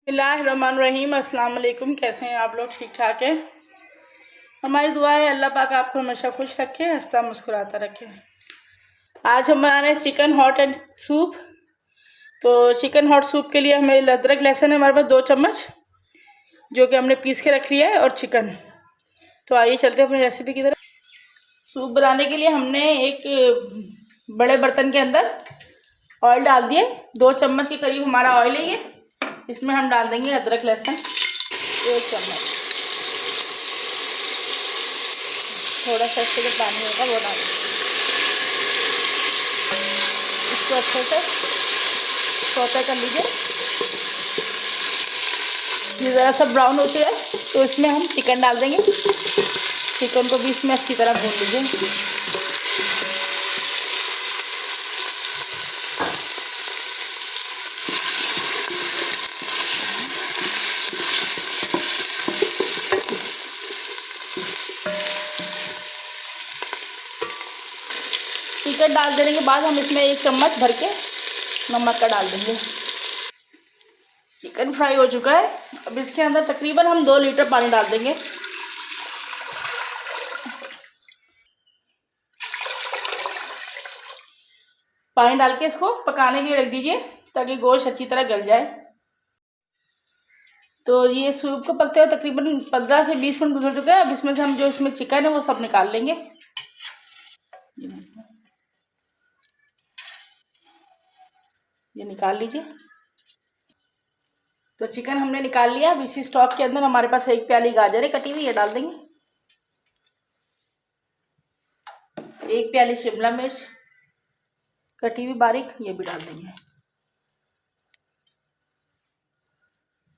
बिस्मिल्लाहिर्रहमानिर्रहीम। अस्सलाम वालेकुम। कैसे हैं आप लोग? ठीक ठाक है। हमारी दुआ है अल्लाह पाक आपको हमेशा खुश रखे, हंसता मुस्कुराता रखे। आज हम बना रहे हैं चिकन हॉट एंड सूप। तो चिकन हॉट सूप के लिए हमें अदरक लहसुन है हमारे पास 2 चम्मच, जो कि हमने पीस के रख लिया है, और चिकन। तो आइए चलते हैं अपनी रेसिपी की तरफ। सूप बनाने के लिए हमने एक बड़े बर्तन के अंदर ऑयल डाल दिए। 2 चम्मच के करीब हमारा ऑयल है ये। इसमें हम डाल देंगे अदरक लहसुन 1 चम्मच। थोड़ा सा इससे जो पानी होगा वो डाल देंगे। इसको अच्छे से सौते कर लीजिए। ये ज़रा सा ब्राउन होती है तो इसमें हम चिकन डाल देंगे। चिकन को भी इसमें अच्छी तरह भून लीजिए। चिकन डाल देने के बाद हम इसमें 1 चम्मच भर के नमक का डाल देंगे। चिकन फ्राई हो चुका है। अब इसके अंदर तकरीबन हम 2 लीटर पानी डाल देंगे। पानी डाल के इसको पकाने के लिए रख दीजिए ताकि गोश्त अच्छी तरह गल जाए। तो ये सूप को पकते हुए तकरीबन 15 से 20 मिनट गुजर चुका है। अब इसमें से हम जो इसमें चिकन है वो सब निकाल लेंगे। ये निकाल लीजिए। तो चिकन हमने निकाल लिया। अब इसी स्टॉक के अंदर हमारे पास 1 प्याली गाजर है कटी हुई, ये डाल देंगे। 1 प्याली शिमला मिर्च कटी हुई बारीक, ये भी डाल देंगे।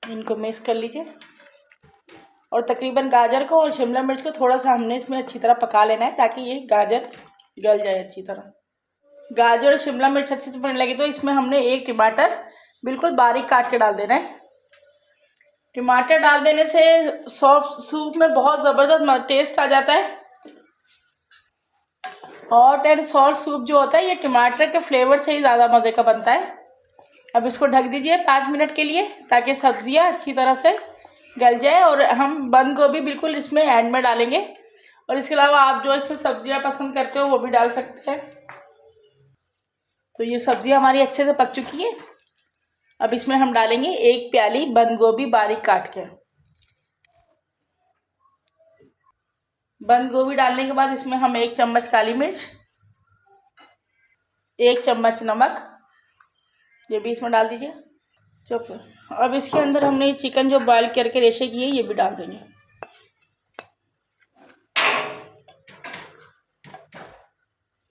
इनको मिक्स कर लीजिए। और तकरीबन गाजर को और शिमला मिर्च को थोड़ा सा हमने इसमें अच्छी तरह पका लेना है ताकि ये गाजर गल जाए अच्छी तरह। गाजर और शिमला मिर्च अच्छे से बनने लगी तो इसमें हमने 1 टमाटर बिल्कुल बारीक काट के डाल देना है। टमाटर डाल देने से सूप में बहुत ज़बरदस्त टेस्ट आ जाता है। हॉट एंड सॉल्ट सूप जो होता है ये टमाटर के फ्लेवर से ही ज़्यादा मज़े का बनता है। अब इसको ढक दीजिए 5 मिनट के लिए ताकि सब्जियां अच्छी तरह से गल जाए। और हम बंद गोभी बिल्कुल इसमें एंड में डालेंगे। और इसके अलावा आप जो इसमें सब्जियां पसंद करते हो वो भी डाल सकते हैं। तो ये सब्जियां हमारी अच्छे से पक चुकी है। अब इसमें हम डालेंगे 1 प्याली बंद गोभी बारीक काट के। बंद गोभी डालने के बाद इसमें हम 1 चम्मच काली मिर्च, 1 चम्मच नमक, ये भी इसमें डाल दीजिए। चुप। अब इसके अंदर हमने चिकन जो बॉयल करके रेशे किए ये भी डाल देंगे।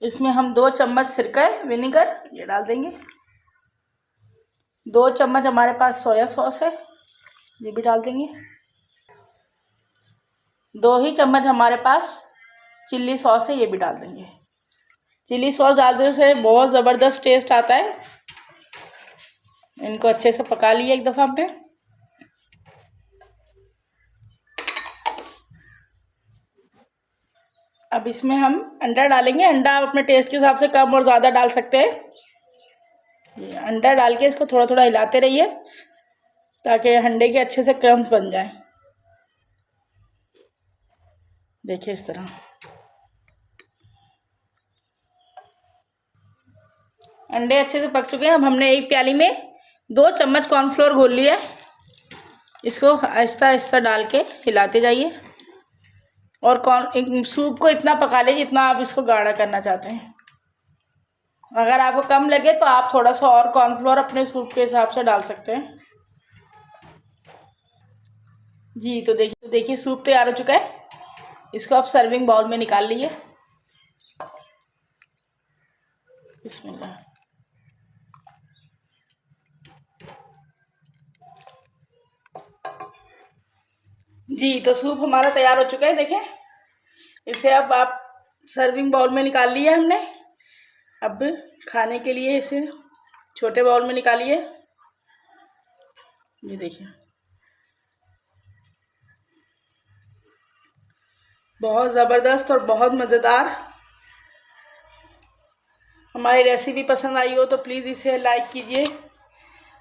इसमें हम 2 चम्मच सिरका विनेगर ये डाल देंगे। 2 चम्मच हमारे पास सोया सॉस है, ये भी डाल देंगे। 2 ही चम्मच हमारे पास चिल्ली सॉस है, ये भी डाल देंगे। चिल्ली सॉस डालने से बहुत ज़बरदस्त टेस्ट आता है। इनको अच्छे से पका लिया एक दफ़ा हमने। अब इसमें हम अंडा डालेंगे। अंडा आप अपने टेस्ट के हिसाब से कम और ज़्यादा डाल सकते हैं। ये अंडा डाल के इसको थोड़ा थोड़ा हिलाते रहिए ताकि अंडे के अच्छे से क्रम्स बन जाए। देखिए इस तरह अंडे अच्छे से पक चुके हैं। अब हमने 1 प्याली में 2 चम्मच कॉर्नफ्लोर घोल लिया है। इसको आहिस्ता आहिस्ता डाल के हिलाते जाइए। और सूप को इतना पका लीजिए जितना आप इसको गाढ़ा करना चाहते हैं। अगर आपको कम लगे तो आप थोड़ा सा और कॉर्नफ्लोर अपने सूप के हिसाब से डाल सकते हैं। जी तो देखिए सूप तैयार हो चुका है। इसको आप सर्विंग बाउल में निकाल लीजिए। बिस्मिल्लाह। जी तो सूप हमारा तैयार हो चुका है। देखें इसे अब आप सर्विंग बाउल में निकाल लिया हमने। अब खाने के लिए इसे छोटे बाउल में निकालिए। ये देखिए बहुत ज़बरदस्त और बहुत मज़ेदार। हमारी रेसिपी पसंद आई हो तो प्लीज़ इसे लाइक कीजिए,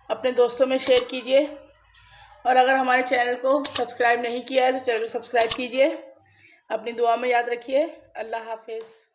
अपने दोस्तों में शेयर कीजिए और अगर हमारे चैनल को सब्सक्राइब नहीं किया है तो चैनल को सब्सक्राइब कीजिए। अपनी दुआ में याद रखिए। अल्लाह हाफिज़।